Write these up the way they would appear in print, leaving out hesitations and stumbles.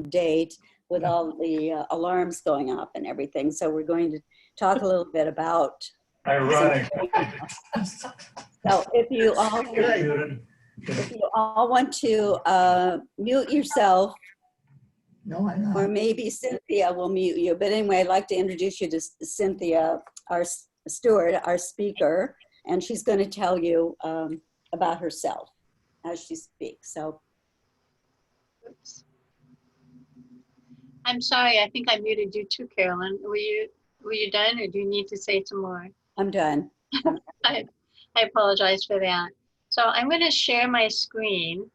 date with all the alarms going off and everything. So we're going to talk a little bit about. Ironic. So if you all want to mute yourself, No, I'm not. or maybe Cynthia will mute you. But anyway, I'd like to introduce you to Cynthia, our Stewart, our speaker, and she's going to tell you about herself as she speaks. So, oops. I'm sorry. I think I muted you too, Carolyn. Were you done, or do you need to say some more? I'm done. I apologize for that. So I'm going to share my screen,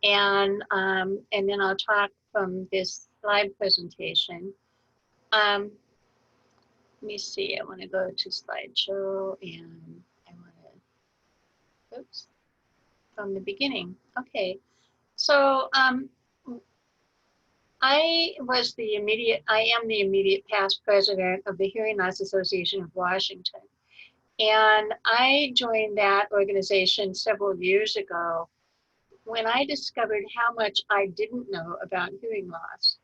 and then I'll talk from this slide presentation. Let me see. I want to go to slideshow, and I want to, oops, from the beginning. Okay. So I am the immediate past president of the Hearing Loss Association of Washington. And I joined that organization several years ago when I discovered how much I didn't know about hearing loss.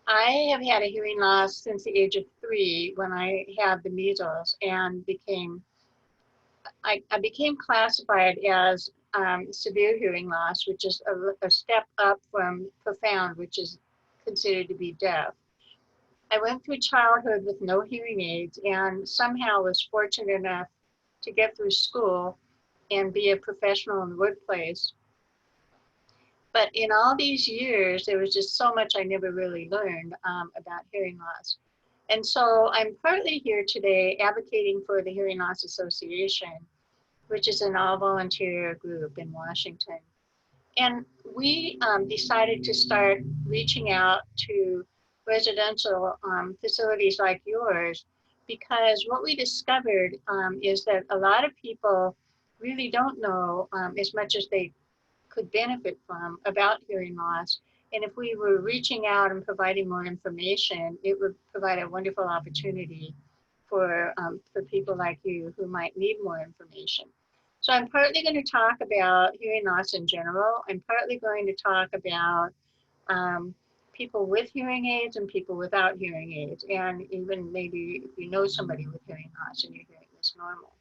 I have had a hearing loss since the age of 3 when I had the measles, and I became classified as severe hearing loss, which is a step up from profound, which is considered to be deaf. I went through childhood with no hearing aids, and somehow was fortunate enough to get through school and be a professional in the workplace. But in all these years, there was just so much I never really learned about hearing loss. And so I'm partly here today advocating for the Hearing Loss Association, which is an all-volunteer group in Washington. And we decided to start reaching out to residential facilities like yours, because what we discovered is that a lot of people really don't know as much as they could benefit from about hearing loss. And if we were reaching out and providing more information, it would provide a wonderful opportunity for people like you who might need more information. So I'm partly going to talk about hearing loss in general. I'm partly going to talk about people with hearing aids and people without hearing aids, and even maybe if you know somebody with hearing loss and your hearing is normal.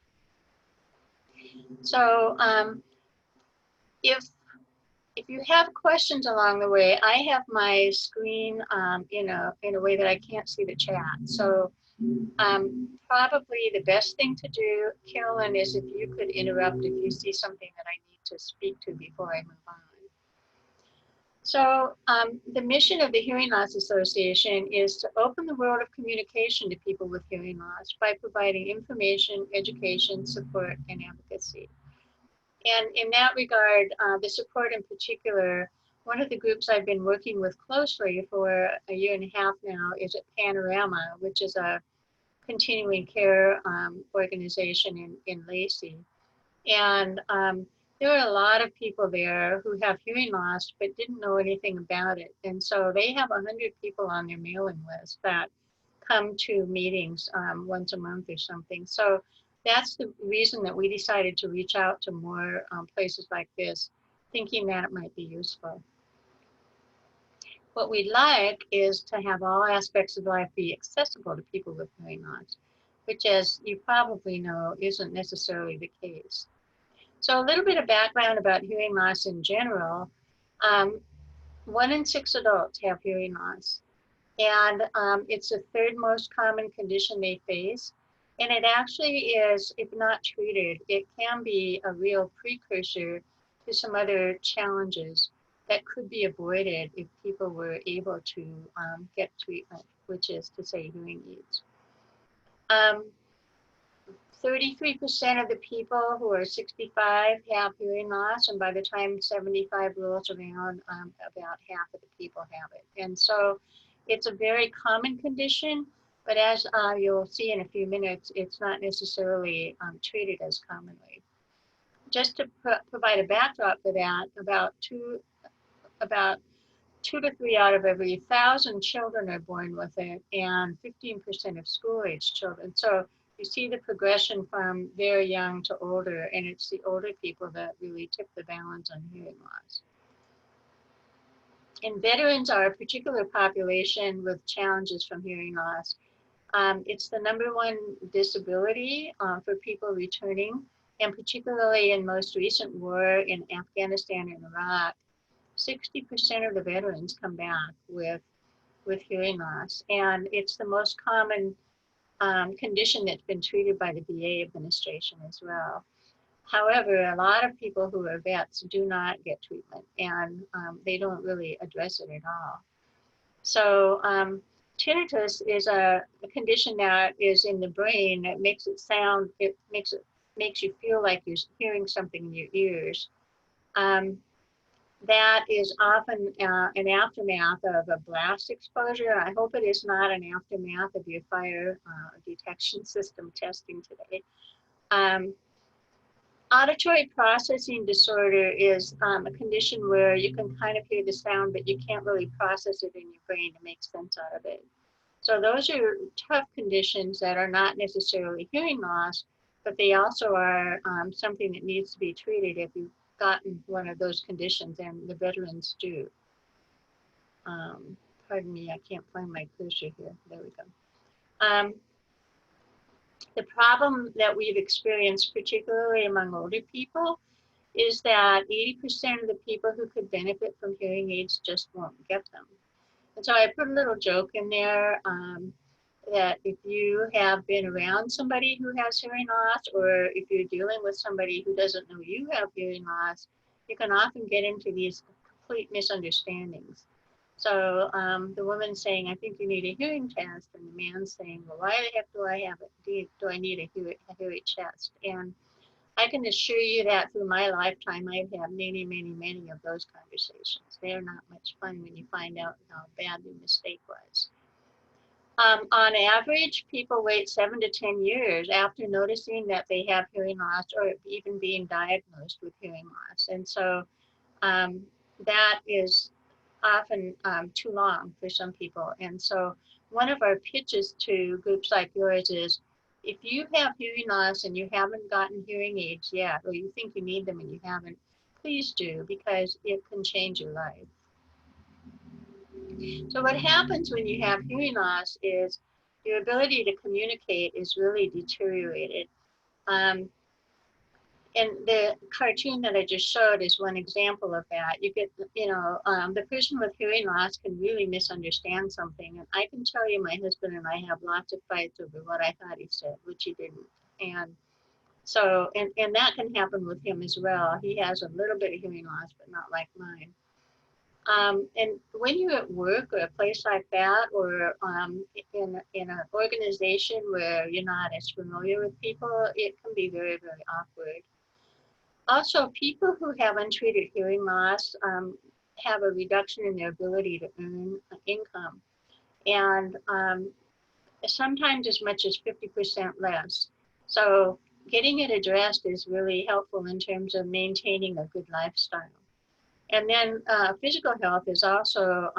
So if you have questions along the way, I have my screen in a way that I can't see the chat. So probably the best thing to do, Carolyn, is if you could interrupt if you see something that I need to speak to before I move on. So the mission of the Hearing Loss Association is to open the world of communication to people with hearing loss by providing information, education, support, and advocacy. And in that regard, the support in particular, one of the groups I've been working with closely for a year and a half now is at Panorama, which is a continuing care organization in Lacey. And there are a lot of people there who have hearing loss but didn't know anything about it. And so they have 100 people on their mailing list that come to meetings once a month or something. So that's the reason that we decided to reach out to more places like this, thinking that it might be useful. What we'd like is to have all aspects of life be accessible to people with hearing loss, which, as you probably know, isn't necessarily the case. So a little bit of background about hearing loss in general. 1 in 6 adults have hearing loss, and it's the 3rd most common condition they face. And it actually is, if not treated, it can be a real precursor to some other challenges that could be avoided if people were able to get treatment, which is to say hearing aids. 33% of the people who are 65 have hearing loss, and by the time 75 rolls around, about half of the people have it. And so it's a very common condition, but as you'll see in a few minutes, it's not necessarily treated as commonly. Just to provide a backdrop for that, about two to 3 out of every 1,000 children are born with it, and 15% of school-age children. So you see the progression from very young to older, and it's the older people that really tip the balance on hearing loss. And veterans are a particular population with challenges from hearing loss. It's the #1 disability for people returning, and particularly in most recent war in Afghanistan and Iraq, 60% of the veterans come back with hearing loss. And it's the most common condition that's been treated by the VA administration as well. However, a lot of people who are vets do not get treatment, and they don't really address it at all. So tinnitus is a condition that is in the brain that makes it sound, it makes you feel like you're hearing something in your ears. That is often an aftermath of a blast exposure. I hope it is not an aftermath of your fire detection system testing today. Auditory processing disorder is a condition where you can kind of hear the sound, but you can't really process it in your brain to make sense out of it. So those are tough conditions that are not necessarily hearing loss, but they also are something that needs to be treated if you've gotten one of those conditions, and the veterans do. Pardon me, I can't find my cursor here. There we go. The problem that we've experienced, particularly among older people, is that 80% of the people who could benefit from hearing aids just won't get them. And so I put a little joke in there that if you have been around somebody who has hearing loss, or if you're dealing with somebody who doesn't know you have hearing loss, you can often get into these complete misunderstandings. So the woman saying, I think you need a hearing test, and the man saying, well, why the heck do I have it? Do I need a hearing test? And I can assure you that through my lifetime, I've had many, many, many of those conversations. They're not much fun when you find out how bad the mistake was. On average, people wait 7 to 10 years after noticing that they have hearing loss, or even being diagnosed with hearing loss. And so that is often too long for some people. And so one of our pitches to groups like yours is, if you have hearing loss and you haven't gotten hearing aids yet, or you think you need them and you haven't, please do, because it can change your life. So what happens when you have hearing loss is your ability to communicate is really deteriorated. And the cartoon that I just showed is one example of that. You get, the person with hearing loss can really misunderstand something. And I can tell you, my husband and I have lots of fights over what I thought he said, which he didn't. And so, and that can happen with him as well. He has a little bit of hearing loss, but not like mine. And when you're at work or a place like that, or in an organization where you're not as familiar with people, it can be very, very awkward. Also, people who have untreated hearing loss have a reduction in their ability to earn income, and sometimes as much as 50% less. So getting it addressed is really helpful in terms of maintaining a good lifestyle. And then physical health is also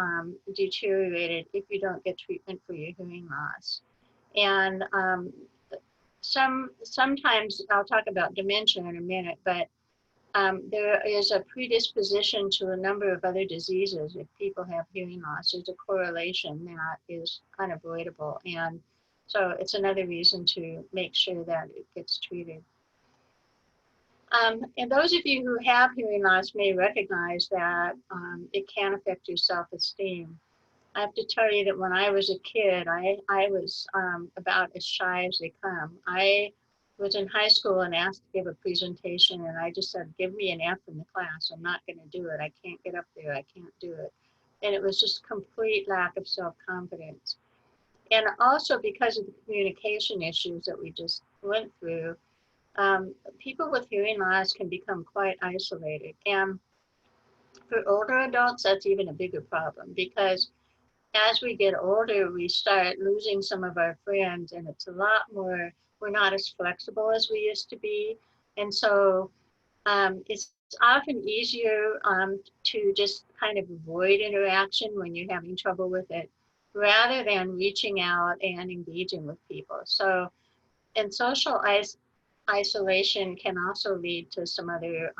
deteriorated if you don't get treatment for your hearing loss. And sometimes, I'll talk about dementia in a minute, but there is a predisposition to a number of other diseases if people have hearing loss. There's a correlation that is unavoidable. And so it's another reason to make sure that it gets treated. And those of you who have hearing loss may recognize that it can affect your self-esteem. I have to tell you that when I was a kid, I was about as shy as they come. I was in high school and asked to give a presentation, and I just said, give me an F in the class. I'm not going to do it. I can't get up there. I can't do it. And it was just complete lack of self-confidence. And also because of the communication issues that we just went through, people with hearing loss can become quite isolated. And for older adults, that's even a bigger problem, because as we get older, we start losing some of our friends, and it's a lot more, we're not as flexible as we used to be. And so it's often easier to just kind of avoid interaction when you're having trouble with it, rather than reaching out and engaging with people. So, and social isolation can also lead to some other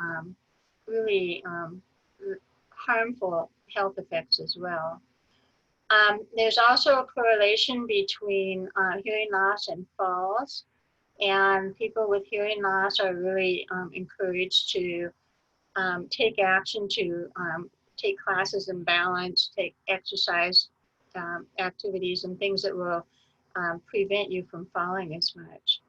really harmful health effects as well. There's also a correlation between hearing loss and falls, and people with hearing loss are really encouraged to take action, to take classes in balance, take exercise activities and things that will prevent you from falling as much.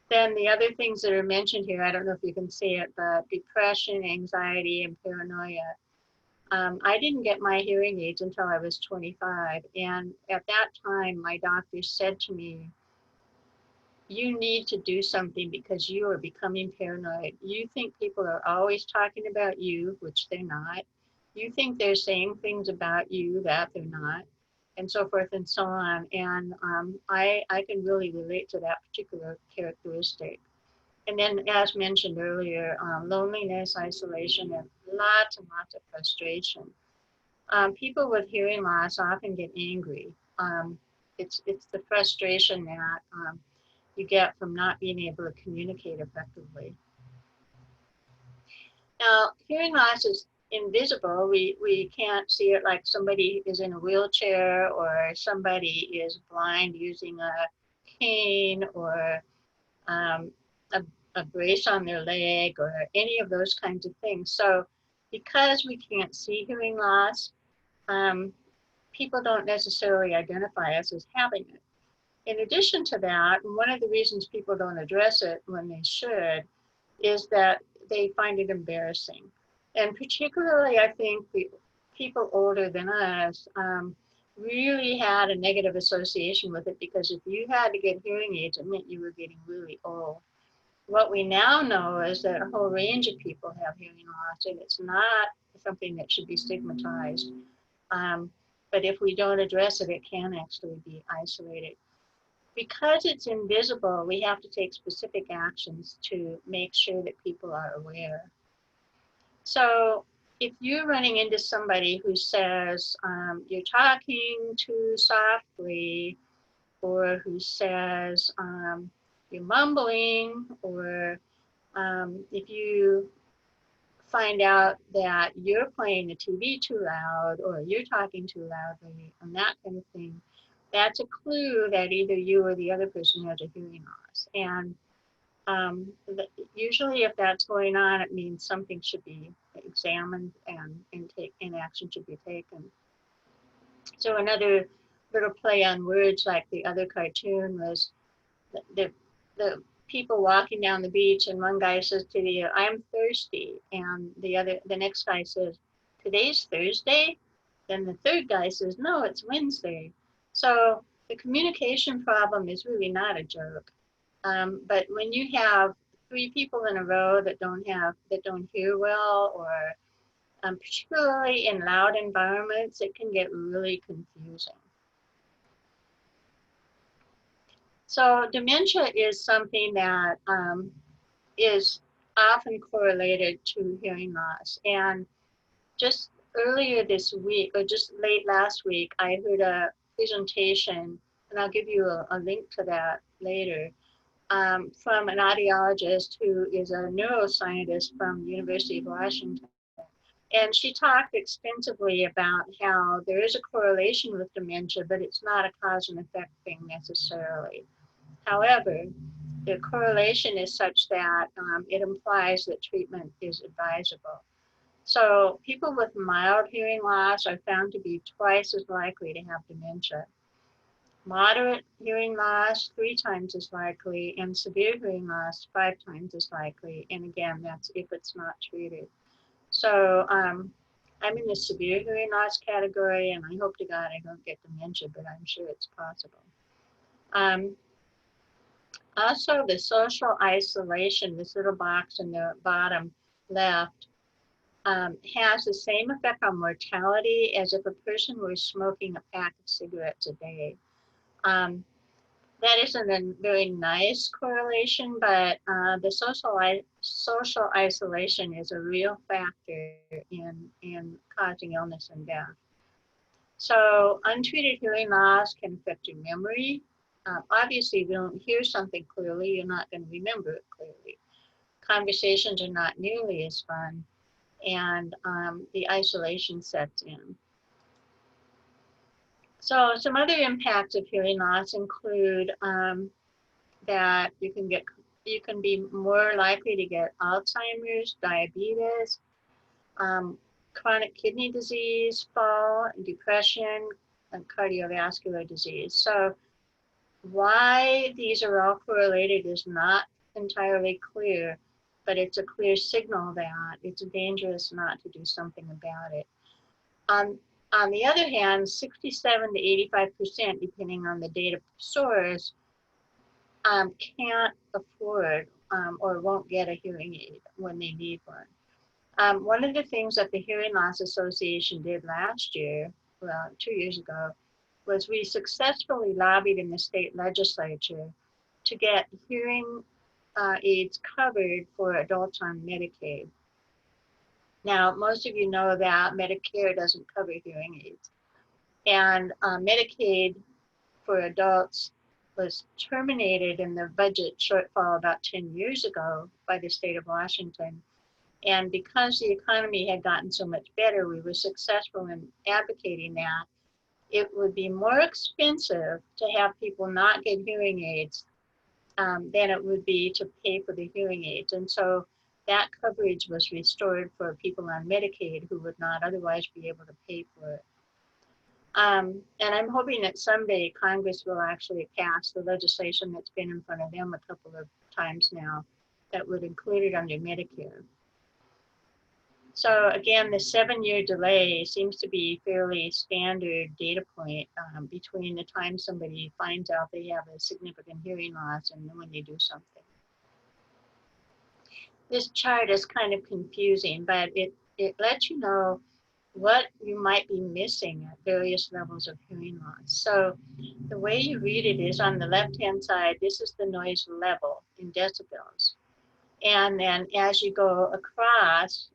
Then the other things that are mentioned here, I don't know if you can see it, but depression, anxiety, and paranoia. I didn't get my hearing aids until I was 25. And at that time, my doctor said to me, you need to do something because you are becoming paranoid. You think people are always talking about you, which they're not. You think they're saying things about you that they're not, and so forth and so on. And I can really relate to that particular characteristic. And then, as mentioned earlier, loneliness, isolation, and lots of frustration. People with hearing loss often get angry. It's the frustration that you get from not being able to communicate effectively. Now, hearing loss is invisible. We can't see it like somebody is in a wheelchair or somebody is blind using a cane or a brace on their leg or any of those kinds of things. So because we can't see hearing loss, people don't necessarily identify us as having it. In addition to that, one of the reasons people don't address it when they should is that they find it embarrassing. And particularly, I think people older than us really had a negative association with it, because if you had to get hearing aids, it meant you were getting really old. What we now know is that a whole range of people have hearing loss, and it's not something that should be stigmatized. But if we don't address it, it can actually be isolated. Because it's invisible, we have to take specific actions to make sure that people are aware. So if you're running into somebody who says you're talking too softly, or who says you're mumbling, or if you find out that you're playing the TV too loud, or you're talking too loudly, and that kind of thing, that's a clue that either you or the other person has a hearing loss. And usually if that's going on, it means something should be examined and action should be taken. So another little play on words, like the other cartoon, was the people walking down the beach, and one guy says to the other, I'm thirsty, and the next guy says, today's Thursday? Then the third guy says, no, it's Wednesday. So the communication problem is really not a joke. But when you have 3 people in a row that don't hear well, or particularly in loud environments, it can get really confusing. So dementia is something that is often correlated to hearing loss. And just earlier this week, or just late last week, I heard a presentation, and I'll give you a link to that later, from an audiologist who is a neuroscientist from the University of Washington. And she talked extensively about how there is a correlation with dementia, but it's not a cause and effect thing necessarily. However, the correlation is such that it implies that treatment is advisable. So people with mild hearing loss are found to be twice as likely to have dementia. Moderate hearing loss, 3 times as likely, and severe hearing loss, 5 times as likely. And again, that's if it's not treated. So I'm in the severe hearing loss category, and I hope to God I don't get dementia, but I'm sure it's possible. Also, the social isolation, this little box in the bottom left, has the same effect on mortality as if a person were smoking a pack of cigarettes a day. That isn't a very nice correlation, but the social isolation is a real factor in causing illness and death. So untreated hearing loss can affect your memory. Obviously, if you don't hear something clearly, you're not going to remember it clearly. Conversations are not nearly as fun. and the isolation sets in. So some other impacts of hearing loss include that you can be more likely to get Alzheimer's, diabetes, chronic kidney disease, fall, depression, and cardiovascular disease. So why these are all correlated is not entirely clear, but it's a clear signal that it's dangerous not to do something about it. On the other hand, 67 to 85%, depending on the data source, can't afford or won't get a hearing aid when they need one. One of the things that the Hearing Loss Association did last year, well, 2 years ago, was we successfully lobbied in the state legislature to get hearing aids covered for adults on Medicaid. Now, most of you know that Medicare doesn't cover hearing aids. And Medicaid for adults was terminated in the budget shortfall about 10 years ago by the state of Washington. And because the economy had gotten so much better, we were successful in advocating that it would be more expensive to have people not get hearing aids than it would be to pay for the hearing aids. And so that coverage was restored for people on Medicaid who would not otherwise be able to pay for it. And I'm hoping that someday Congress will actually pass the legislation that's been in front of them a couple of times now that would include it under Medicare. So again, the 7-year delay seems to be fairly standard data point between the time somebody finds out they have a significant hearing loss and when they do something. This chart is kind of confusing, but it lets you know what you might be missing at various levels of hearing loss. So the way you read it is on the left-hand side, this is the noise level in decibels. And then as you go across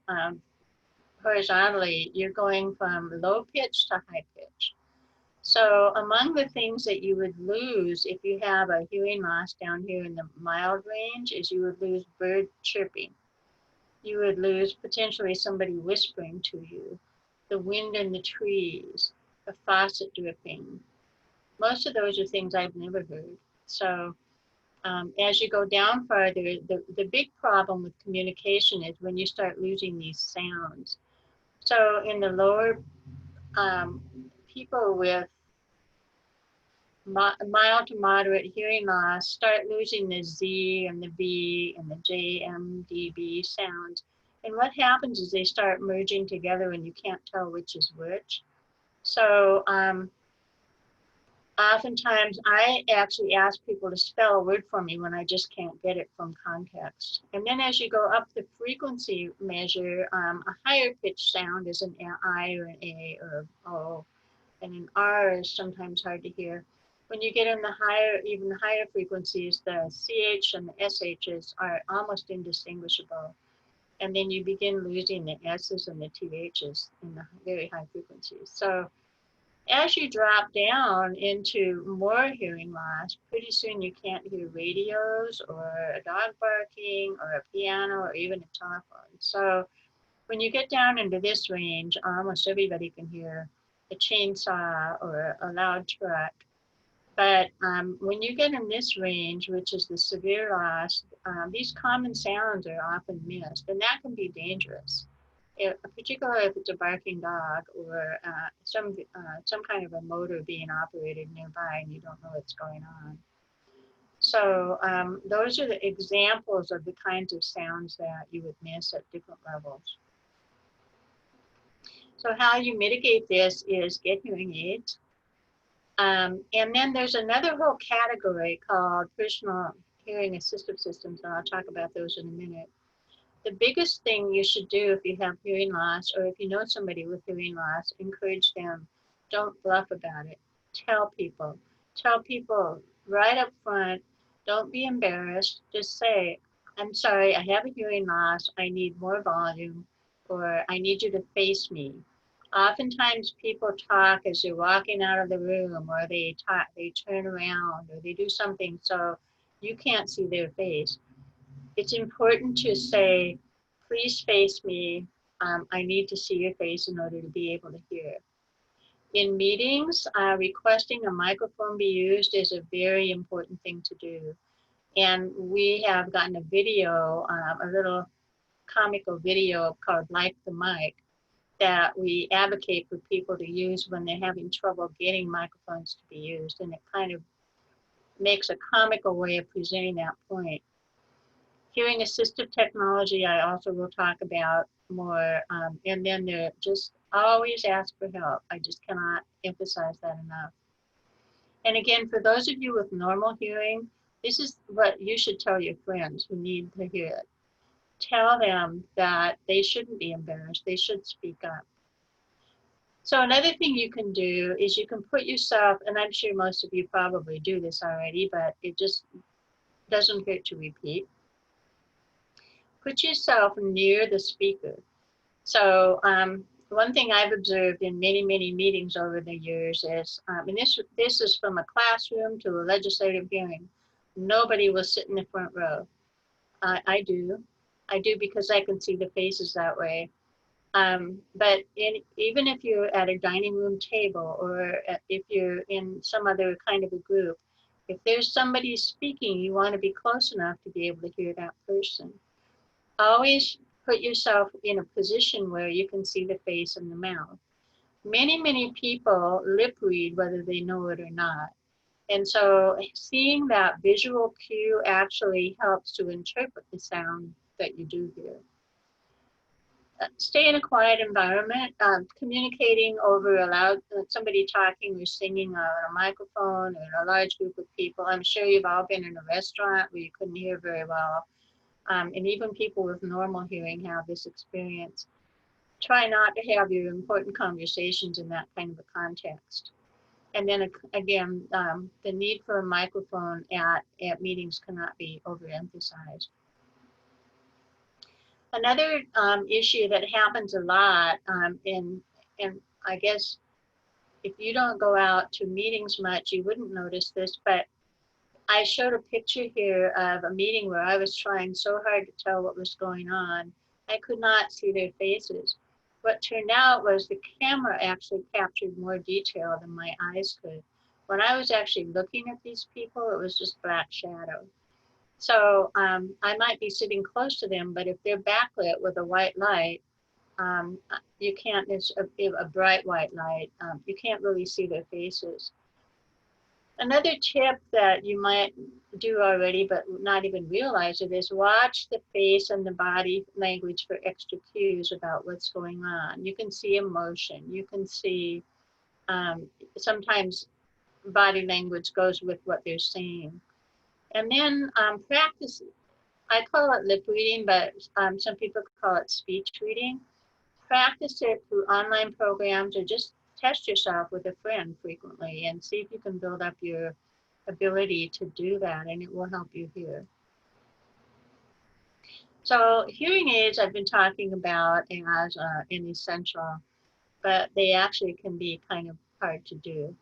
horizontally, you're going from low pitch to high pitch. So among the things that you would lose if you have a hearing loss down here in the mild range is you would lose bird chirping. You would lose potentially somebody whispering to you, the wind in the trees, a faucet dripping. Most of those are things I've never heard. So as you go down farther, the big problem with communication is when you start losing these sounds. So in the lower, people with mild to moderate hearing loss start losing the Z and the B and the J, M, D, B sounds. And what happens is they start merging together and you can't tell which is which. So oftentimes I actually ask people to spell a word for me when I just can't get it from context. And then as you go up the frequency measure, a higher pitch sound is an I or an A or an O, and an R is sometimes hard to hear. When you get in the higher, even higher frequencies, the CH and the SHs are almost indistinguishable. And then you begin losing the S's and the THs in the very high frequencies. So as you drop down into more hearing loss, pretty soon you can't hear radios or a dog barking or a piano or even a telephone. So when you get down into this range, almost everybody can hear a chainsaw or a loud truck. But when you get in this range, which is the severe loss, these common sounds are often missed, and that can be dangerous, particularly if it's a barking dog or some kind of a motor being operated nearby and you don't know what's going on. So those are the examples of the kinds of sounds that you would miss at different levels. So how you mitigate this is get hearing aids. And then there's another whole category called personal hearing assistive systems, and I'll talk about those in a minute. The biggest thing you should do if you have hearing loss, or if you know somebody with hearing loss, encourage them. Don't bluff about it. Tell people. Tell people right up front. Don't be embarrassed. Just say, I'm sorry, I have a hearing loss. I need more volume, or I need you to face me. Oftentimes people talk as they're walking out of the room, or they turn around, or they do something so you can't see their face. It's important to say, please face me, I need to see your face in order to be able to hear. In meetings, requesting a microphone be used is a very important thing to do. And we have gotten a video, a little comical video called Like the Mic, that we advocate for people to use when they're having trouble getting microphones to be used. And it kind of makes a comical way of presenting that point. Hearing assistive technology, I also will talk about more. And then there, just always ask for help. I just cannot emphasize that enough. And again, for those of you with normal hearing, this is what you should tell your friends who need to hear it. Tell them that they shouldn't be embarrassed. They should speak up. So another thing you can do is you can put yourself, and I'm sure most of you probably do this already, but it just doesn't hurt to repeat. Put yourself near the speaker. So one thing I've observed in many, many meetings over the years is, and this is from a classroom to a legislative hearing, nobody will sit in the front row. I do because I can see the faces that way. But even if you're at a dining room table or if you're in some other kind of a group, if there's somebody speaking, you want to be close enough to be able to hear that person. Always put yourself in a position where you can see the face and the mouth. Many, many people lip read whether they know it or not. And so seeing that visual cue actually helps to interpret the sound that you do hear. Stay in a quiet environment. Communicating over somebody talking or singing on a microphone or in a large group of people. I'm sure you've all been in a restaurant where you couldn't hear very well. And even people with normal hearing have this experience. Try not to have your important conversations in that kind of a context. And then again, the need for a microphone at meetings cannot be overemphasized. Another issue that happens a lot, and I guess if you don't go out to meetings much, you wouldn't notice this, but I showed a picture here of a meeting where I was trying so hard to tell what was going on. I could not see their faces. What turned out was the camera actually captured more detail than my eyes could. When I was actually looking at these people, it was just black shadow. So I might be sitting close to them, but if they're backlit with a white light, you can't, it's a bright white light, you can't really see their faces. Another tip that you might do already, but not even realize it, is watch the face and the body language for extra cues about what's going on. You can see emotion. You can see sometimes body language goes with what they're saying. And then practice, I call it lip reading, but some people call it speech reading. Practice it through online programs or just test yourself with a friend frequently and see if you can build up your ability to do that, and it will help you hear. So hearing aids I've been talking about as an essential, but they actually can be kind of hard to do.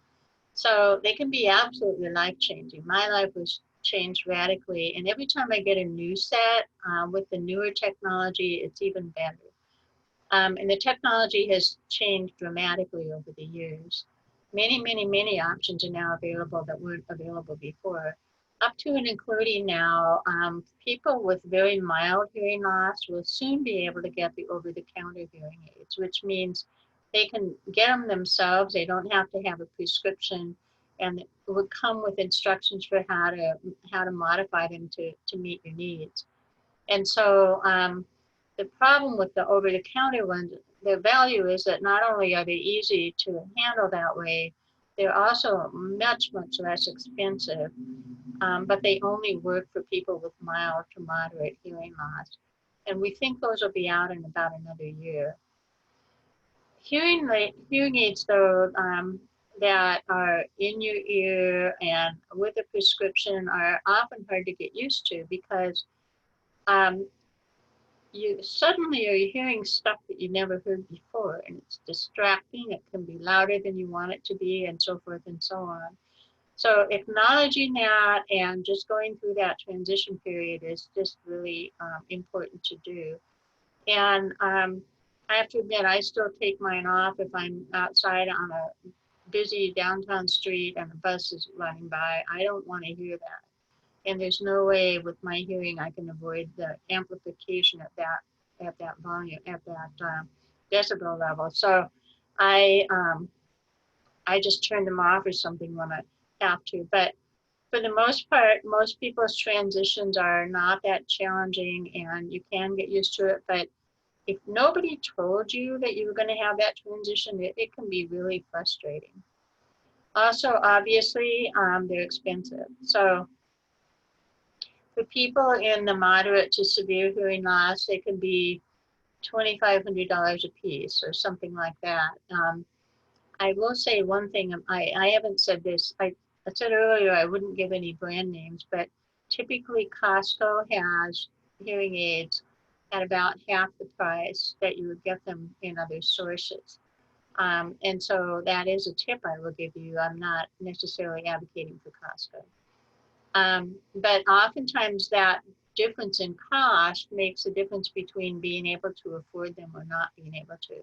So they can be absolutely life-changing. My life was changed radically, and every time I get a new set with the newer technology, it's even better. And the technology has changed dramatically over the years. Many, many, many options are now available that weren't available before. Up to and including now, people with very mild hearing loss will soon be able to get the over-the-counter hearing aids, which means they can get them themselves. They don't have to have a prescription, and it would come with instructions for how to modify them to meet your needs. And so the problem with the over-the-counter ones, their value is that not only are they easy to handle that way, they're also much, much less expensive, but they only work for people with mild to moderate hearing loss. And we think those will be out in about another year. Hearing aids, though, that are in your ear and with a prescription are often hard to get used to because you suddenly are hearing stuff that you never heard before, and it's distracting. It can be louder than you want it to be, and so forth and so on. So acknowledging that and just going through that transition period is just really important to do. And I have to admit, I still take mine off if I'm outside on a busy downtown street and the bus is running by. I don't want to hear that. And there's no way with my hearing I can avoid the amplification at that volume, at that decibel level. So I I just turn them off or something when I have to. But for the most part, most people's transitions are not that challenging and you can get used to it. But if nobody told you that you were going to have that transition, it can be really frustrating. Also, obviously, they're expensive. So for people in the moderate to severe hearing loss, they can be $2,500 a piece or something like that. I will say one thing, I haven't said this, I said earlier I wouldn't give any brand names, but typically Costco has hearing aids at about half the price that you would get them in other sources. And so that is a tip I will give you. I'm not necessarily advocating for Costco. But oftentimes that difference in cost makes a difference between being able to afford them or not being able to.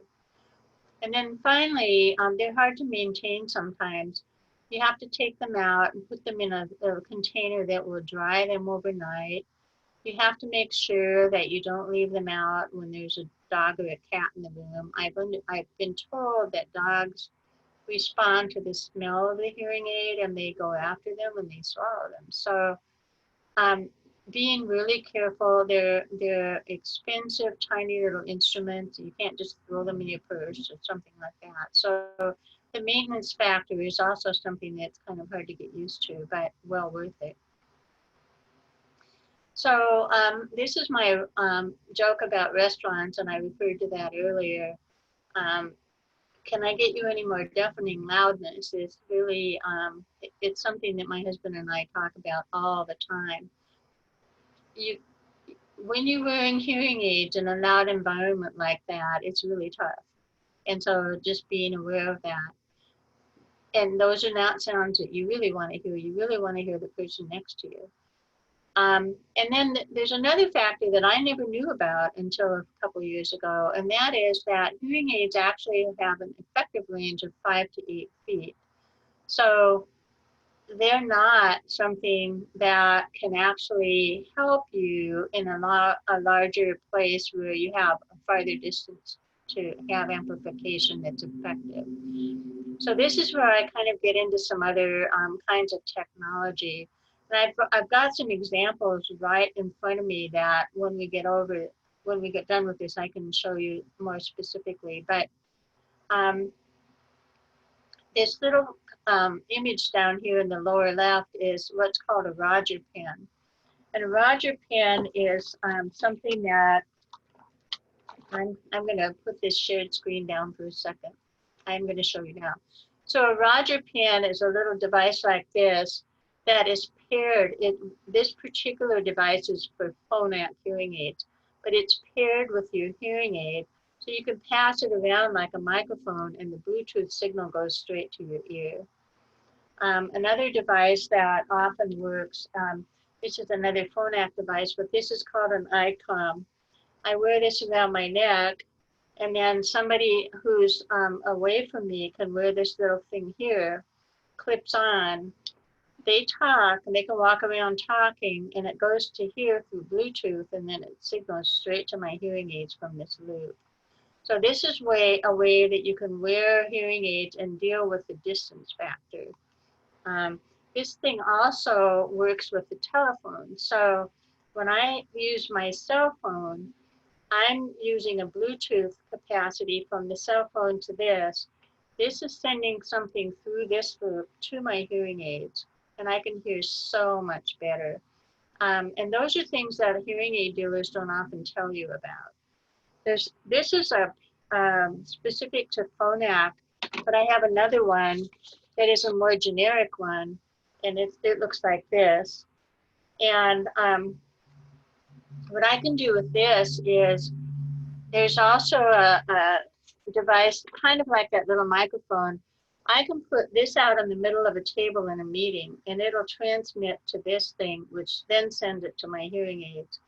And then finally, they're hard to maintain sometimes. You have to take them out and put them in a container that will dry them overnight. You have to make sure that you don't leave them out when there's a dog or a cat in the room. I've been told that dogs respond to the smell of the hearing aid and they go after them and they swallow them. So being really careful, they're expensive, tiny little instruments. You can't just throw them in your purse or something like that. So the maintenance factor is also something that's kind of hard to get used to, but well worth it. So this is my joke about restaurants, and I referred to that earlier. Can I get you any more deafening loudness? It's really, it's something that my husband and I talk about all the time. When you're wearing hearing aids in a loud environment like that, it's really tough. And so just being aware of that. And those are not sounds that you really want to hear. You really want to hear the person next to you. And then there's another factor that I never knew about until a couple years ago, and that is that hearing aids actually have an effective range of 5 to 8 feet. So they're not something that can actually help you in a larger place where you have a farther distance to have amplification that's effective. So this is where I kind of get into some other kinds of technology. And I've got some examples right in front of me that when we get done with this, I can show you more specifically. But this little image down here in the lower left is what's called a Roger pen. And a Roger pen is something that I'm going to put this shared screen down for a second. I'm going to show you now. So a Roger pen is a little device like this that is paired. This particular device is for phonak hearing aids, but it's paired with your hearing aid. So you can pass it around like a microphone and the Bluetooth signal goes straight to your ear. Another device that often works, this is another phonak device, but this is called an ICOM. I wear this around my neck, and then somebody who's away from me can wear this little thing here, clips on. They talk, and they can walk around talking, and it goes to here through Bluetooth, and then it signals straight to my hearing aids from this loop. So this is a way that you can wear hearing aids and deal with the distance factor. This thing also works with the telephone. So when I use my cell phone, I'm using a Bluetooth capacity from the cell phone to this. This is sending something through this loop to my hearing aids, and I can hear so much better. And those are things that hearing aid dealers don't often tell you about. This is a specific to phonak, but I have another one that is a more generic one, and it looks like this. And what I can do with this is there's also a device kind of like that little microphone. I can put this out in the middle of a table in a meeting, and it'll transmit to this thing, which then sends it to my hearing aids.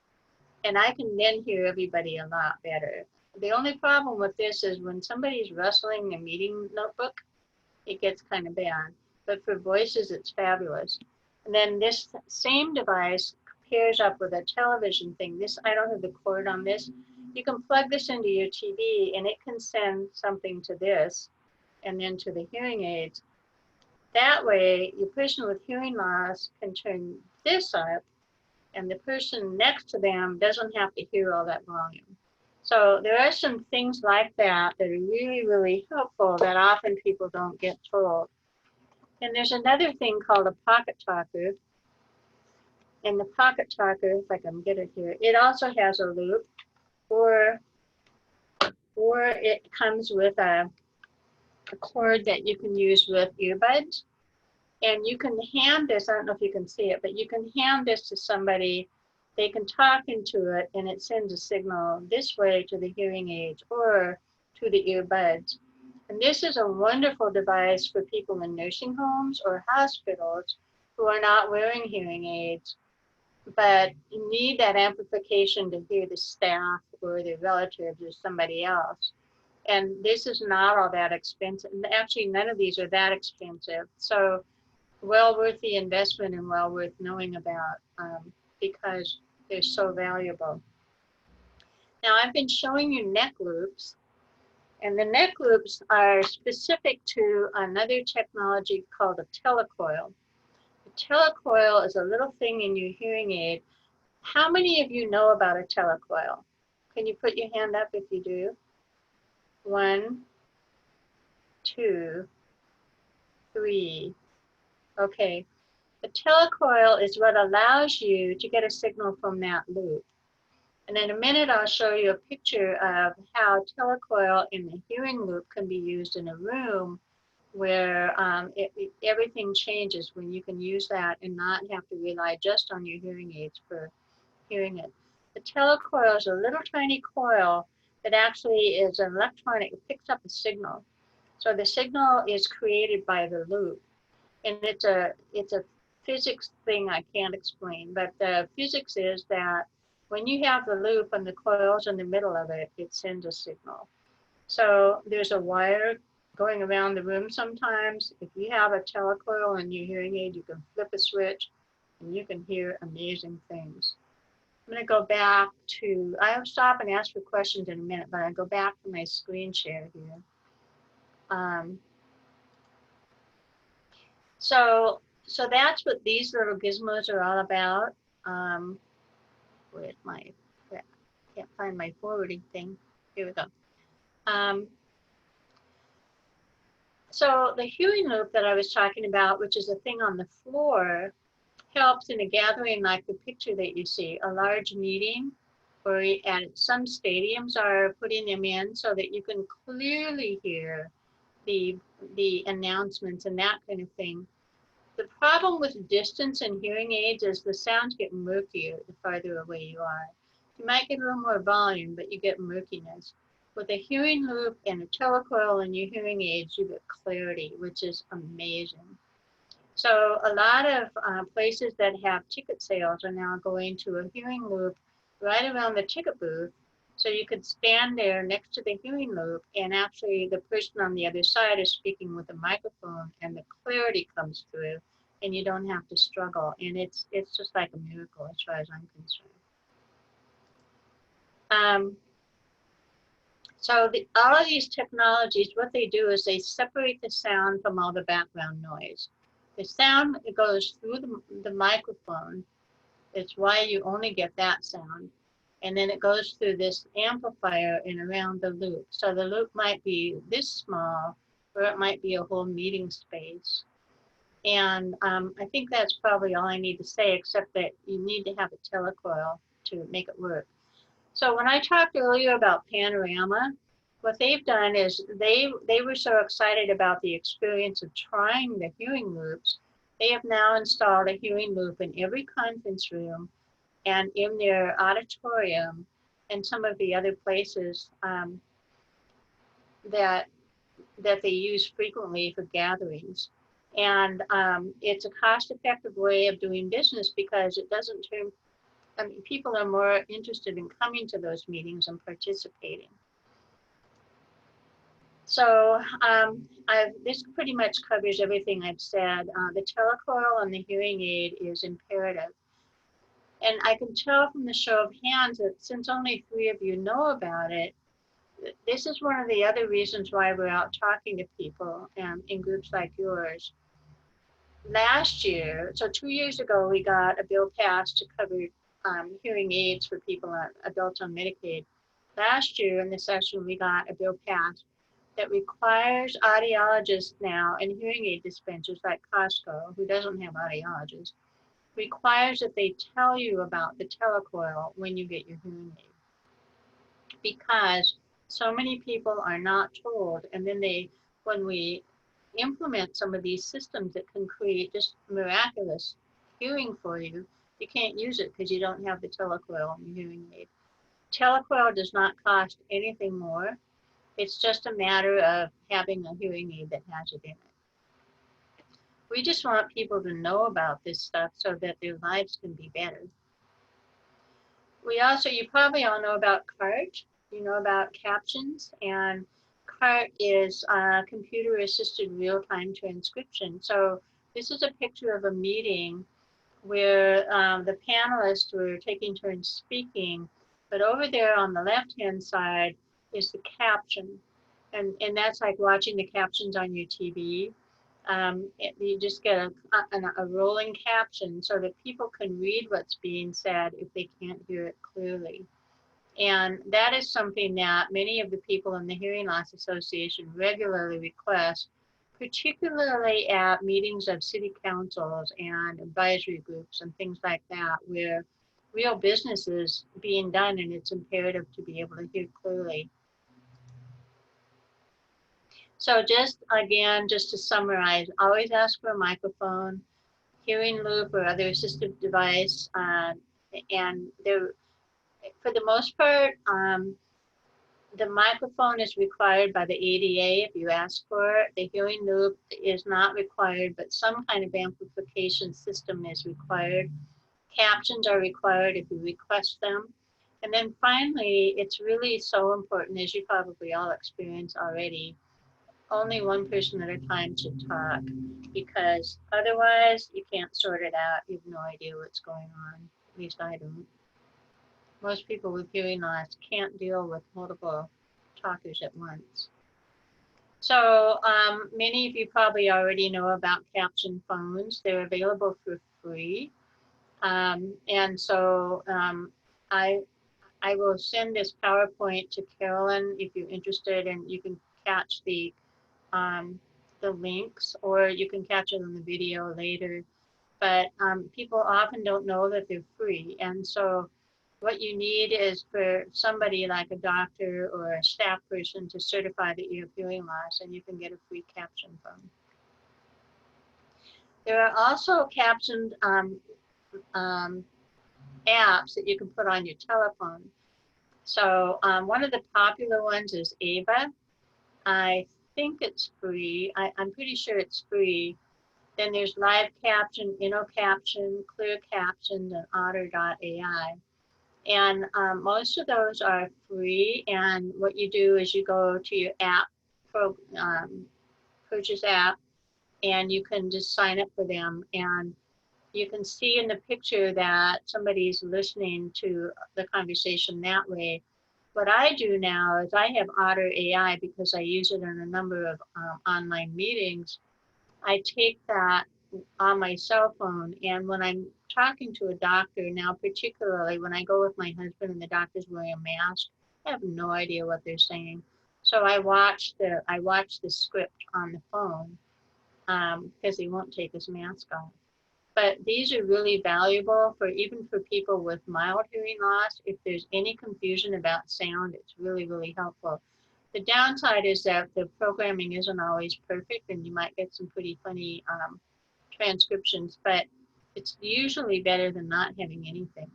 And I can then hear everybody a lot better. The only problem with this is when somebody's rustling a meeting notebook, it gets kind of bad. But for voices, it's fabulous. And then this same device pairs up with a television thing. This, I don't have the cord on this. You can plug this into your TV and it can send something to this and then to the hearing aids. That way, your person with hearing loss can turn this up and the person next to them doesn't have to hear all that volume. So there are some things like that that are really, really helpful that often people don't get told. And there's another thing called a pocket talker. And the pocket talker, if I can get it here, it also has a loop, or it comes with a cord that you can use with earbuds. And you can hand this, I don't know if you can see it, but you can hand this to somebody. They can talk into it and it sends a signal this way to the hearing aids or to the earbuds. And this is a wonderful device for people in nursing homes or hospitals who are not wearing hearing aids, but need that amplification to hear the staff or their relatives or somebody else. And this is not all that expensive. Actually, none of these are that expensive. So well worth the investment and well worth knowing about because they're so valuable. Now, I've been showing you neck loops, and the neck loops are specific to another technology called a telecoil. A telecoil is a little thing in your hearing aid. How many of you know about a telecoil? Can you put your hand up if you do? 1, 2, 3. Okay. The telecoil is what allows you to get a signal from that loop. And in a minute, I'll show you a picture of how telecoil in the hearing loop can be used in a room where everything changes when you can use that and not have to rely just on your hearing aids for hearing it. The telecoil is a little tiny coil that actually is an electronic, it picks up a signal. So the signal is created by the loop. And it's a physics thing I can't explain, but the physics is that when you have the loop and the coil's in the middle of it, it sends a signal. So there's a wire going around the room sometimes. If you have a telecoil in your hearing aid, you can flip a switch and you can hear amazing things. I'm gonna go back to, I'll stop and ask for questions in a minute, but I'll go back to my screen share here. So that's what these little gizmos are all about. Where's my, I can't find my forwarding thing. Here we go. So the hearing loop that I was talking about, which is a thing on the floor, helps in a gathering like the picture that you see, a large meeting, or at some stadiums are putting them in so that you can clearly hear the announcements and that kind of thing. The problem with distance and hearing aids is the sounds get murkier the farther away you are. You might get a little more volume, but you get murkiness. With a hearing loop and a telecoil in your hearing aids, you get clarity, which is amazing. So a lot of places that have ticket sales are now going to a hearing loop right around the ticket booth. So you could stand there next to the hearing loop and actually the person on the other side is speaking with a microphone and the clarity comes through and you don't have to struggle. And it's just like a miracle as far as I'm concerned. So all of these technologies, what they do is they separate the sound from all the background noise. The sound, it goes through the microphone. It's why you only get that sound. And then it goes through this amplifier and around the loop. So the loop might be this small, or it might be a whole meeting space. And I think that's probably all I need to say, except that you need to have a telecoil to make it work. So when I talked earlier about Panorama, what they've done is they were so excited about the experience of trying the hearing loops. They have now installed a hearing loop in every conference room and in their auditorium and some of the other places that they use frequently for gatherings. And it's a cost-effective way of doing business because it doesn't turn, I mean, people are more interested in coming to those meetings and participating. So this pretty much covers everything I've said. The telecoil on the hearing aid is imperative. And I can tell from the show of hands that since only 3 of you know about it, this is one of the other reasons why we're out talking to people in groups like yours. Last year, so 2 years ago, we got a bill passed to cover hearing aids for people, adults on Medicaid. Last year in the session, we got a bill passed that requires audiologists now and hearing aid dispensers like Costco, who doesn't have audiologists, requires that they tell you about the telecoil when you get your hearing aid. Because so many people are not told, and then when we implement some of these systems that can create just miraculous hearing for you, you can't use it because you don't have the telecoil on your hearing aid. Telecoil does not cost anything more. It's just a matter of having a hearing aid that has it in it. We just want people to know about this stuff so that their lives can be better. You probably all know about CART. You know about captions, and CART is computer assisted real-time transcription. So this is a picture of a meeting where the panelists were taking turns speaking, but over there on the left-hand side is the caption. And that's like watching the captions on your TV. You just get a rolling caption so that people can read what's being said if they can't hear it clearly. And that is something that many of the people in the Hearing Loss Association regularly request, particularly at meetings of city councils and advisory groups and things like that, where real business is being done and it's imperative to be able to hear clearly. So just again, just to summarize, always ask for a microphone, hearing loop or other assistive device, and for the most part, the microphone is required by the ADA if you ask for it. The hearing loop is not required, but some kind of amplification system is required. Captions are required if you request them. And then finally, it's really so important, as you probably all experience already, only one person at a time should talk, because otherwise you can't sort it out. You have no idea what's going on. At least I don't. Most people with hearing loss can't deal with multiple talkers at once. So many of you probably already know about caption phones. They're available for free. And so I will send this PowerPoint to Carolyn if you're interested, and you can catch the links, or you can catch it on the video later. But people often don't know that they're free. And so what you need is for somebody like a doctor or a staff person to certify that you have hearing loss, and you can get a free caption phone. There are also captioned apps that you can put on your telephone. So one of the popular ones is Ava. I think it's free. I'm pretty sure it's free. Then there's Live Caption, InnoCaption, Clear Captions, and Otter.ai. And most of those are free. And what you do is you go to your app, purchase app, and you can just sign up for them. And you can see in the picture that somebody's listening to the conversation that way. What I do now is I have Otter AI because I use it in a number of online meetings. I take that on my cell phone, and when I'm talking to a doctor now, particularly when I go with my husband and the doctor's wearing a mask, I have no idea what they're saying. So I watch the script on the phone because he won't take his mask off. But these are really valuable even for people with mild hearing loss. If there's any confusion about sound, it's really, really helpful. The downside is that the programming isn't always perfect, and you might get some pretty funny transcriptions, but it's usually better than not having anything.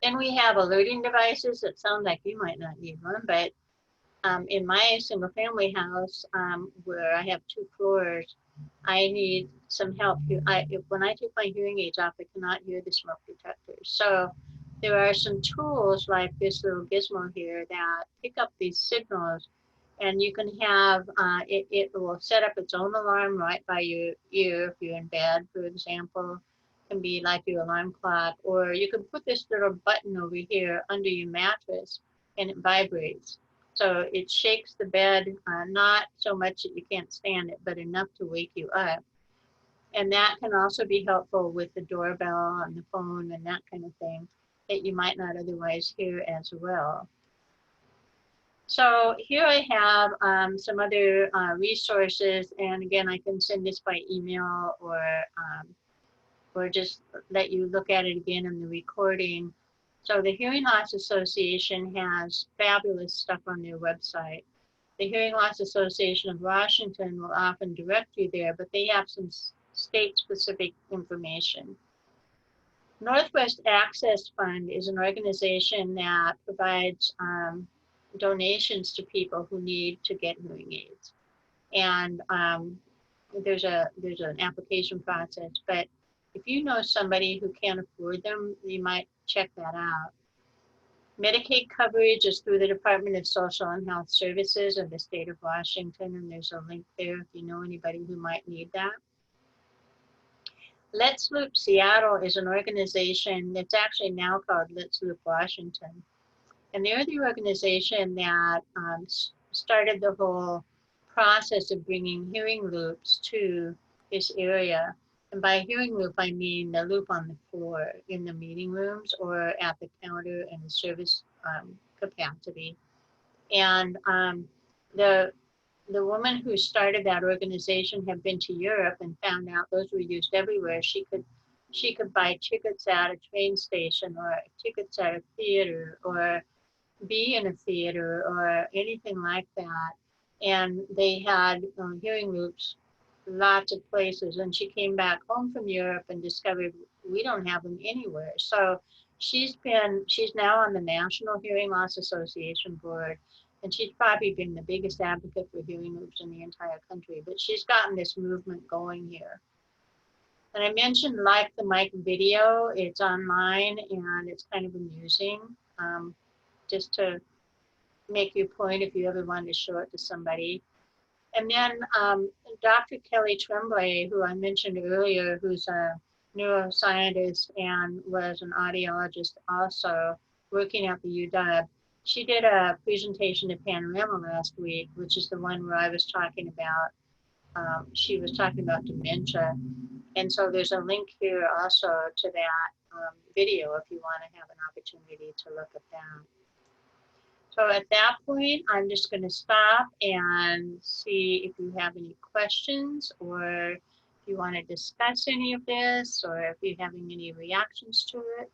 Then we have alerting devices that sound like you might not need one, but in my single family house where I have 2 floors, I need some help. When I take my hearing aids off, I cannot hear the smoke detectors. So there are some tools like this little gizmo here that pick up these signals, and you can have, it will set up its own alarm right by your ear if you're in bed, for example. It can be like your alarm clock, or you can put this little button over here under your mattress and it vibrates. So it shakes the bed, not so much that you can't stand it, but enough to wake you up. And that can also be helpful with the doorbell and the phone and that kind of thing that you might not otherwise hear as well. So here I have some other resources, and again, I can send this by email or just let you look at it again in the recording. So the Hearing Loss Association has fabulous stuff on their website. The Hearing Loss Association of Washington will often direct you there, but they have some state-specific information. Northwest Access Fund is an organization that provides donations to people who need to get hearing aids. And there's an application process, but if you know somebody who can't afford them, you might check that out. Medicaid coverage is through the Department of Social and Health Services of the state of Washington, and there's a link there if you know anybody who might need that. Let's Loop Seattle is an organization that's actually now called Let's Loop Washington. And they're the organization that started the whole process of bringing hearing loops to this area. And by hearing loop, I mean the loop on the floor in the meeting rooms or at the counter and the service capacity. And the woman who started that organization had been to Europe and found out those were used everywhere. She could buy tickets at a train station or tickets at a theater or be in a theater or anything like that. And they had hearing loops lots of places. And she came back home from Europe and discovered we don't have them anywhere. So she's now on the National Hearing Loss Association board, and she's probably been the biggest advocate for hearing loops in the entire country. But she's gotten this movement going here. And I mentioned Like the Mic video. It's online and it's kind of amusing. Just to make your point if you ever wanted to show it to somebody. And then Dr. Kelly Tremblay, who I mentioned earlier, who's a neuroscientist and was an audiologist also working at the UW, she did a presentation to Panorama last week, which is the one where I was talking about, she was talking about dementia. And so there's a link here also to that video if you want to have an opportunity to look at that. So at that point, I'm just going to stop and see if you have any questions or if you want to discuss any of this or if you're having any reactions to it.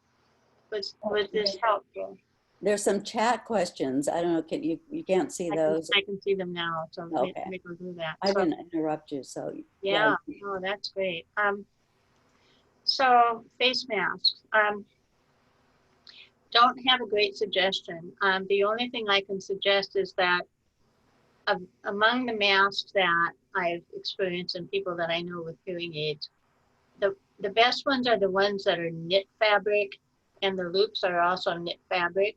Was this helpful? There's some chat questions. I don't know, you can't see those? I can see them now, so okay. let me go do that. I didn't interrupt you, so. Yeah, oh, that's great. So face masks. Don't have a great suggestion. The only thing I can suggest is that among the masks that I've experienced and people that I know with hearing aids, the best ones are the ones that are knit fabric, and the loops are also knit fabric.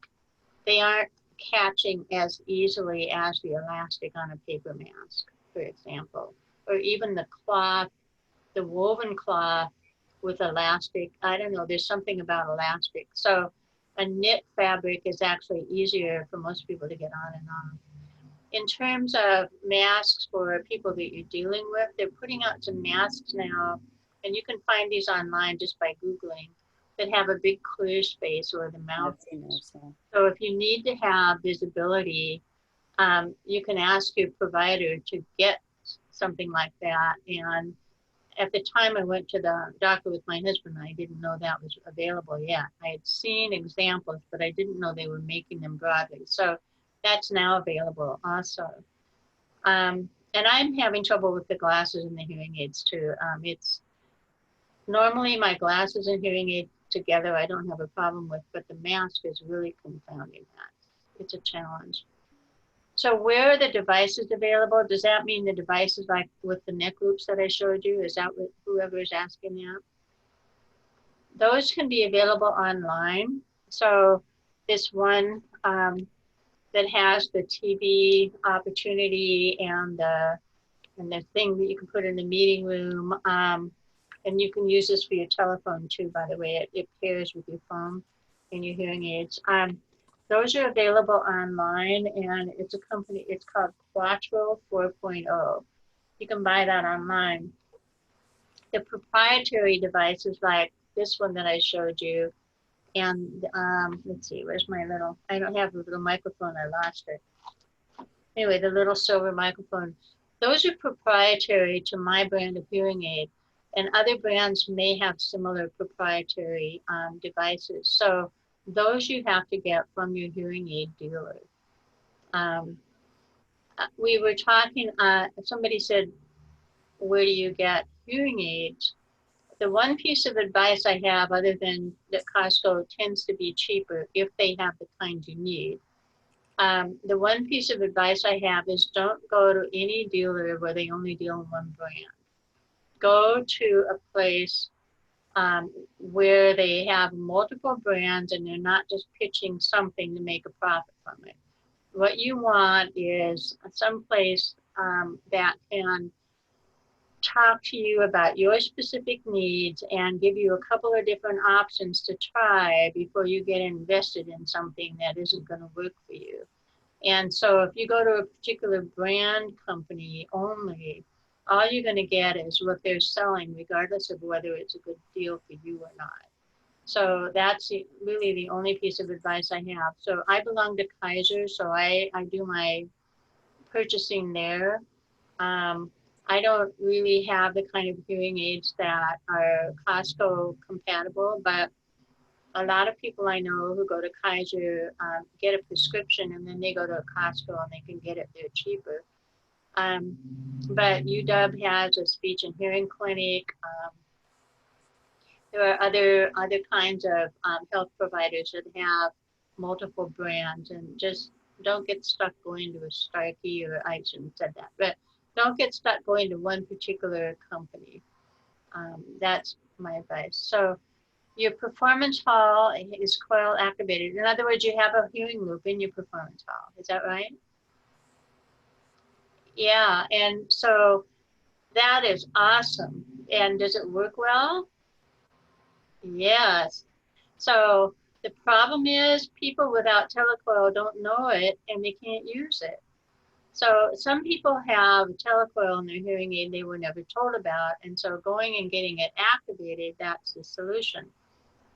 They aren't catching as easily as the elastic on a paper mask, for example, or even the cloth, the woven cloth with elastic. I don't know, there's something about elastic. So a knit fabric is actually easier for most people to get on and off. In terms of masks for people that you're dealing with, they're putting out some masks now, and you can find these online just by Googling, that have a big clear space where the mouth is. So if you need to have visibility, you can ask your provider to get something like that. And at the time I went to the doctor with my husband, I didn't know that was available yet. I had seen examples, but I didn't know they were making them broadly. So that's now available also. And I'm having trouble with the glasses and the hearing aids too. It's normally my glasses and hearing aids together I don't have a problem with, but the mask is really confounding that. It's a challenge. So where are the devices available? Does that mean the devices like with the neck loops that I showed you? Is that what whoever is asking that? Those can be available online. So this one that has the TV opportunity and the thing that you can put in the meeting room. And you can use this for your telephone too, by the way. It pairs with your phone and your hearing aids. Those are available online, and it's a company, it's called Quattro 4.0. You can buy that online. The proprietary devices like this one that I showed you, and let's see, where's my little, I don't have the little microphone, I lost it. Anyway, the little silver microphone, those are proprietary to my brand of hearing aid, and other brands may have similar proprietary devices. So those you have to get from your hearing aid dealer. We were talking, somebody said, where do you get hearing aids? The one piece of advice I have, other than that Costco tends to be cheaper if they have the kind you need. The one piece of advice I have is don't go to any dealer where they only deal in one brand. Go to a place where they have multiple brands and they're not just pitching something to make a profit from it. What you want is some place that can talk to you about your specific needs and give you a couple of different options to try before you get invested in something that isn't going to work for you. And so if you go to a particular brand company only, all you're going to get is what they're selling, regardless of whether it's a good deal for you or not. So that's really the only piece of advice I have. So I belong to Kaiser, so I do my purchasing there. I don't really have the kind of hearing aids that are Costco compatible, but a lot of people I know who go to Kaiser get a prescription and then they go to Costco and they can get it there cheaper. But UW has a speech and hearing clinic. There are other kinds of health providers that have multiple brands, and just don't get stuck going to a Starkey, or I shouldn't have said that, but don't get stuck going to one particular company. That's my advice. So your performance hall is coil activated. In other words, you have a hearing loop in your performance hall. Is that right? Yeah, and so that is awesome. And does it work well? Yes. So the problem is people without telecoil don't know it and they can't use it. So some people have a telecoil in their hearing aid they were never told about. And so going and getting it activated, that's the solution.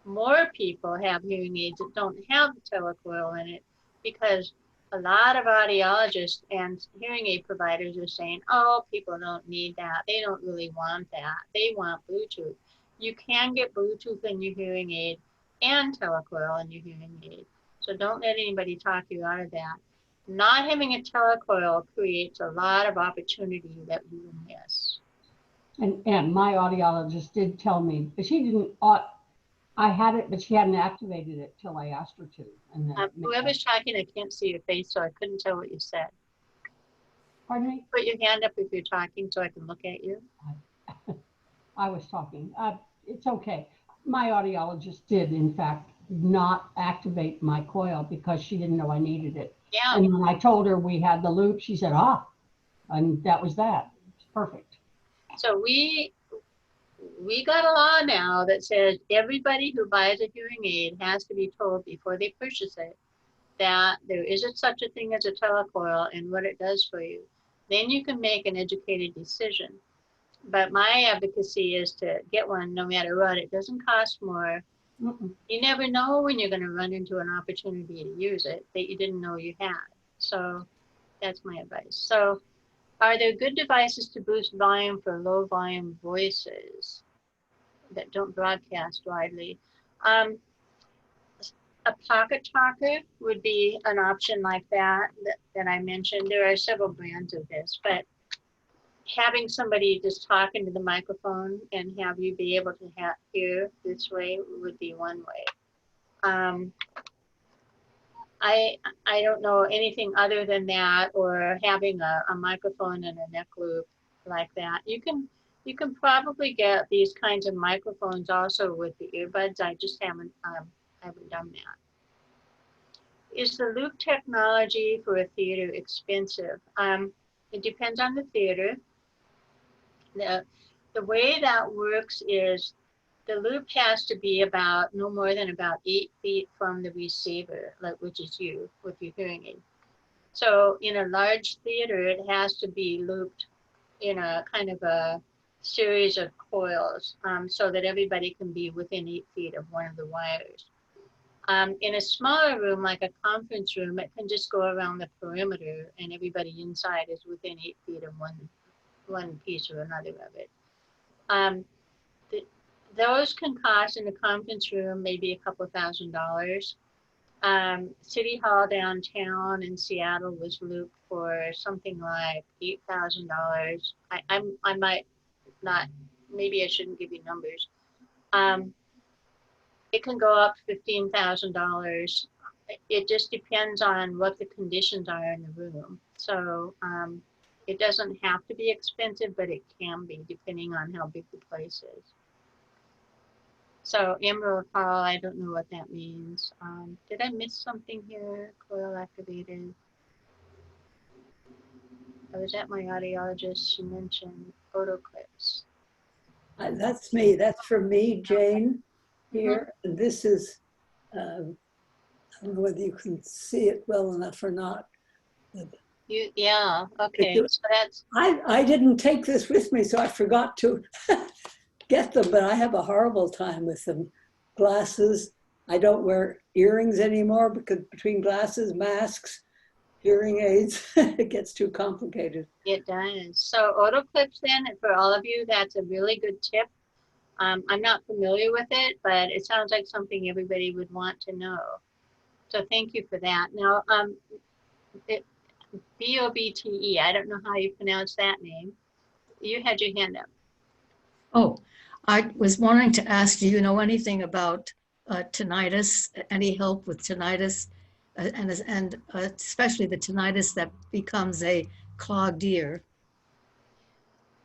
More people have hearing aids that don't have the telecoil in it because a lot of audiologists and hearing aid providers are saying, oh, people don't need that. They don't really want that. They want Bluetooth. You can get Bluetooth in your hearing aid and telecoil in your hearing aid. So don't let anybody talk you out of that. Not having a telecoil creates a lot of opportunity that you will miss. And my audiologist did tell me, but she didn't, I had it, but she hadn't activated it till I asked her to. And then Whoever's talking, I can't see your face, so I couldn't tell what you said. Pardon me? Put your hand up if you're talking so I can look at you. I was talking. It's okay. My audiologist did, in fact, not activate my coil because she didn't know I needed it. Yeah. And when I told her we had the loop, she said, and that was that. It's perfect. So we got a law now that says everybody who buys a hearing aid has to be told before they purchase it that there isn't such a thing as a telecoil and what it does for you. Then you can make an educated decision. But my advocacy is to get one no matter what. It doesn't cost more. You never know when you're going to run into an opportunity to use it that you didn't know you had. So that's my advice. So are there good devices to boost volume for low volume voices that don't broadcast widely? A pocket talker would be an option like that I mentioned. There are several brands of this, but having somebody just talk into the microphone and have you be able to hear this way would be one way. I don't know anything other than that, or having a microphone and a neck loop like that. You can probably get these kinds of microphones also with the earbuds. I just haven't done that. Is the loop technology for a theater expensive? It depends on the theater. The way that works is the loop has to be about no more than about 8 feet from the receiver, like, which is you with your hearing aid. So in a large theater, it has to be looped in a kind of a series of coils, so that everybody can be within 8 feet of one of the wires. In a smaller room, like a conference room, it can just go around the perimeter and everybody inside is within 8 feet of one piece or another of it. Those can cost in a conference room maybe a couple $1,000s. City Hall downtown in Seattle was looped for something like $8,000. I might not, maybe I shouldn't give you numbers. It can go up to $15,000. It just depends on what the conditions are in the room. So it doesn't have to be expensive, but it can be depending on how big the place is. So Emerald Hall, I don't know what that means. Did I miss something here? Coil activated. I was at my audiologist. She mentioned photo clips. That's me. That's for me, Jane, here. And this is, I don't know whether you can see it well enough or not. Yeah, okay. So that's. I didn't take this with me, so I forgot to get them, but I have a horrible time with them. Glasses. I don't wear earrings anymore because between glasses, masks, hearing aids, it gets too complicated. It does. So auto clips then, for all of you, that's a really good tip. I'm not familiar with it, but it sounds like something everybody would want to know. So thank you for that. Now, BOBTE, I don't know how you pronounce that name. You had your hand up. Oh, I was wanting to ask, do you know anything about tinnitus, any help with tinnitus, and especially the tinnitus that becomes a clogged ear?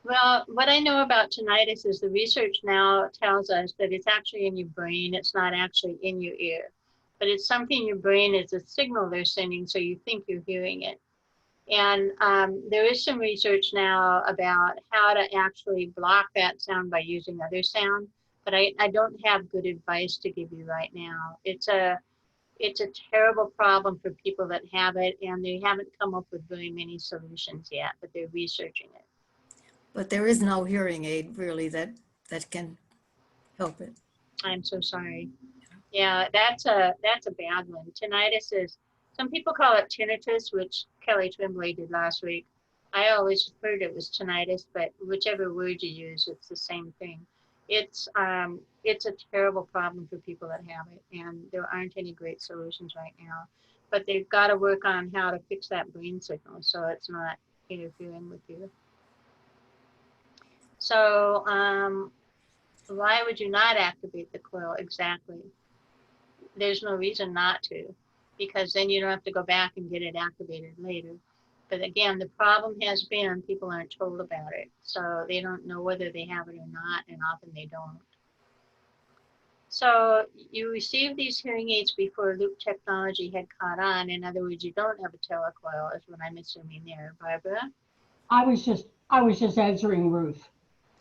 Well, what I know about tinnitus is the research now tells us that it's actually in your brain. It's not actually in your ear, but it's something in your brain is a signal they're sending, so you think you're hearing it. And there is some research now about how to actually block that sound by using other sound, but I don't have good advice to give you right now. It's a terrible problem for people that have it, and they haven't come up with very many solutions yet, but they're researching it. But there is no hearing aid really that can help it. I'm so sorry. Yeah, that's a bad one. Tinnitus is, some people call it tinnitus, which Kelly Tremblay did last week. I always heard it was tinnitus, but whichever word you use, it's the same thing. It's a terrible problem for people that have it, and there aren't any great solutions right now. But they've got to work on how to fix that brain signal so it's not interfering with you. So why would you not activate the coil exactly? There's no reason not to, because then you don't have to go back and get it activated later. But again, the problem has been people aren't told about it. So they don't know whether they have it or not, and often they don't. So you received these hearing aids before loop technology had caught on. In other words, you don't have a telecoil, is what I'm assuming there. Barbara? I was just answering Ruth.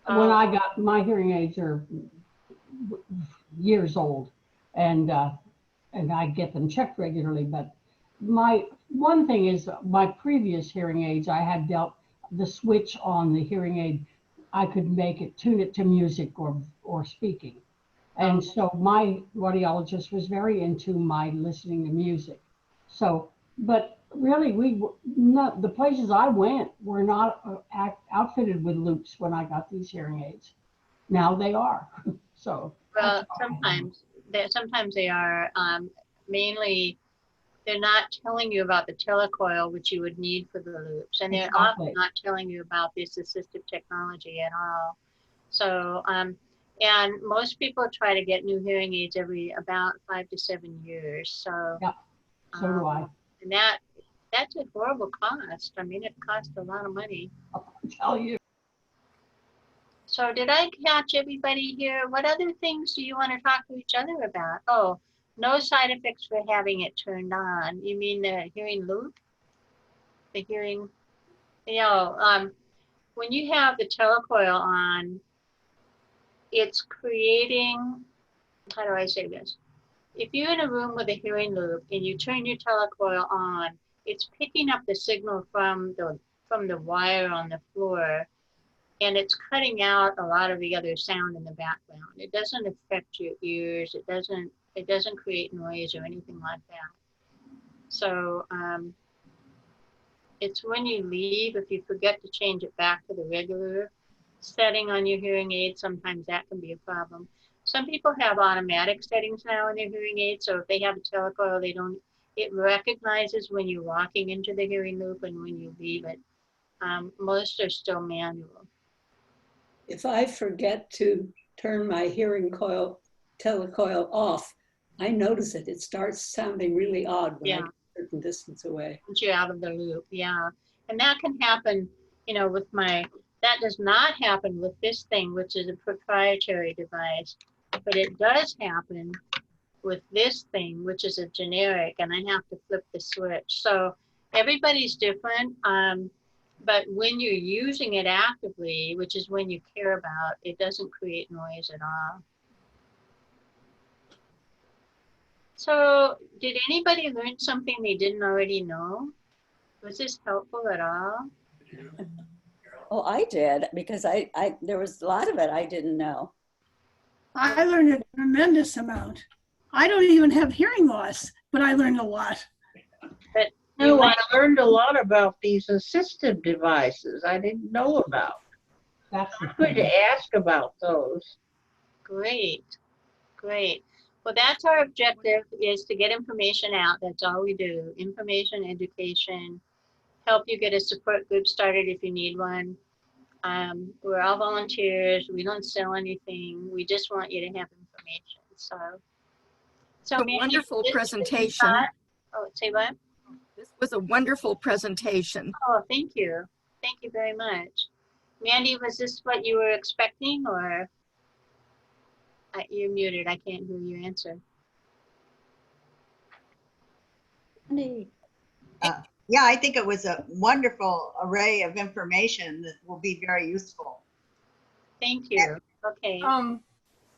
When I got my hearing aids are years old, and I get them checked regularly. But my one thing is my previous hearing aids, I had dealt the switch on the hearing aid. I could make it tune it to music or speaking, and so my audiologist was very into my listening to music. So, but really, the places I went were not outfitted with loops when I got these hearing aids. Now they are. So. Well, sometimes they are. Mainly, they're not telling you about the telecoil, which you would need for the loops, and they're often not telling you about this assistive technology at all. So, and most people try to get new hearing aids every about 5 to 7 years. So, yeah, so do I. And that's a horrible cost. I mean, it costs a lot of money. I'll tell you. So did I catch everybody here? What other things do you want to talk to each other about? Oh, No side effects for having it turned on. You mean the hearing loop? The hearing, when you have the telecoil on, it's creating, how do I say this? If you're in a room with a hearing loop and you turn your telecoil on, it's picking up the signal from the wire on the floor, and it's cutting out a lot of the other sound in the background. It doesn't affect your ears. It doesn't create noise or anything like that. So it's when you leave, if you forget to change it back to the regular setting on your hearing aid, sometimes that can be a problem. Some people have automatic settings now on their hearing aid, so if they have a telecoil, it recognizes when you're walking into the hearing loop and when you leave it. Most are still manual. If I forget to turn my hearing telecoil off, I notice it. It starts sounding really odd when I get a certain distance away. Once you're out of the loop, yeah. And that can happen, that does not happen with this thing, which is a proprietary device, but it does happen with this thing, which is a generic, and I have to flip the switch. So everybody's different, but when you're using it actively, which is when you care about, it doesn't create noise at all. So did anybody learn something they didn't already know? Was this helpful at all? Oh, I did, because there was a lot of it I didn't know. I learned a tremendous amount. I don't even have hearing loss, but I learned a lot. But No, I learned a lot about these assistive devices I didn't know about. That's the I'm going thing. to ask about those. Great, great. Well, that's our objective, is to get information out. That's all we do. Information, education, help you get a support group started if you need one. We're all volunteers. We don't sell anything. We just want you to have information. So A Mandy, wonderful this- presentation. Oh, say what? This was a wonderful presentation. Oh, thank you. Thank you very much. Mandy, was this what you were expecting, or? You're muted. I can't hear your answer. Yeah, I think it was a wonderful array of information that will be very useful. Thank you. Okay.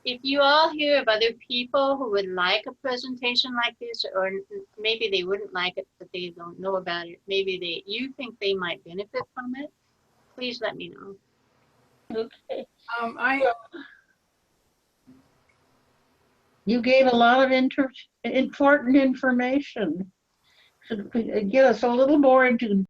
If you all hear of other people who would like a presentation like this, or maybe they wouldn't like it, but they don't know about it, maybe you think they might benefit from it, please let me know. Okay. You gave a lot of important information. Should get us a little more into